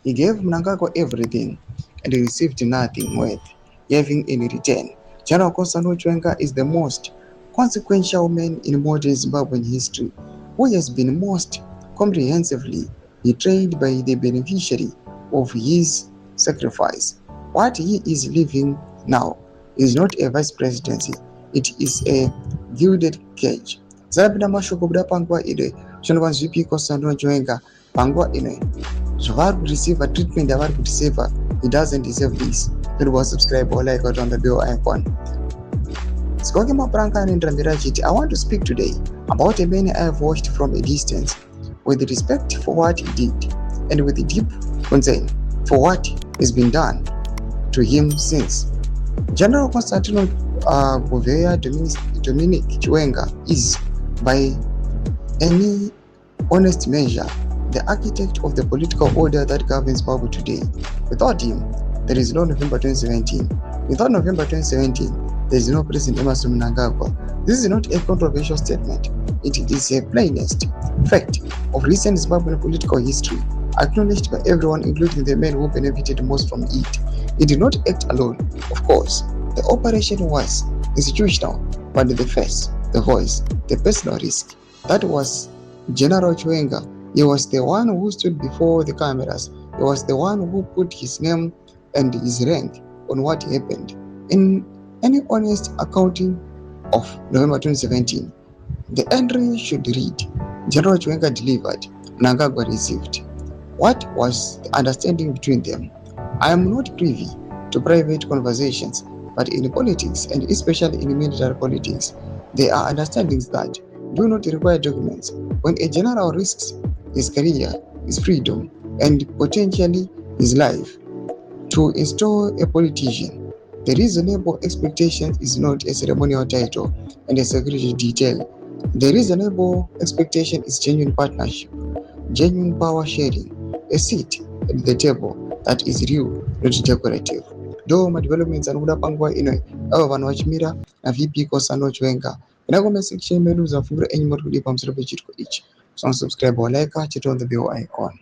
He gave Mnangagwa everything and received nothing worth giving in return. General Constantine Chiwenga is the most consequential man in modern Zimbabwean history, who has been most comprehensively betrayed by the beneficiary of his sacrifice. What he is living now is not a vice presidency, it is a gilded cage. Zabina mashoko buda pangwa ide, shonova ZP Constantine Chiwenga pangwa ine. Zvavari kureceiva treatment yavari kureceiva, he doesn't deserve this. Don't subscribe or like out on the bell icon. Skoke Mapranka and Chiti, I want to speak today about a man I have watched from a distance with respect for what he did and with deep concern for what has been done to him since. General Constantino Dominic Chiwenga is, by any honest measure, the architect of the political order that governs Zimbabwe today. Without him, there is no November 2017. Without November 2017, there is no President Emmerson Mnangagwa. This is not a controversial statement. It is a plainest fact of recent Zimbabwean political history, acknowledged by everyone, including the men who benefited most from it. It did not act alone, of course. The operation was institutional, but the face, the voice, the personal risk, that was General Chiwenga. He was the one who stood before the cameras. He was the one who put his name and his rank on what happened. In any honest accounting of November 2017, the entry should read, General Chiwenga delivered, Mnangagwa received. What was the understanding between them? I am not privy to private conversations, but in politics, and especially in military politics, there are understandings that do not require documents. When a general risks his career, his freedom, and potentially his life to install a politician, the reasonable expectation is not a ceremonial title and a security detail. The reasonable expectation is genuine partnership, genuine power sharing, a seat at the table that is real, not decorative. Though my developments and pangwa ino ava vanhu vachimira na VP Constantine Chiwenga ina comment section menu za fungura any more kudipa msoro pechitko ichi. So subscribe or like, chit on the bell icon.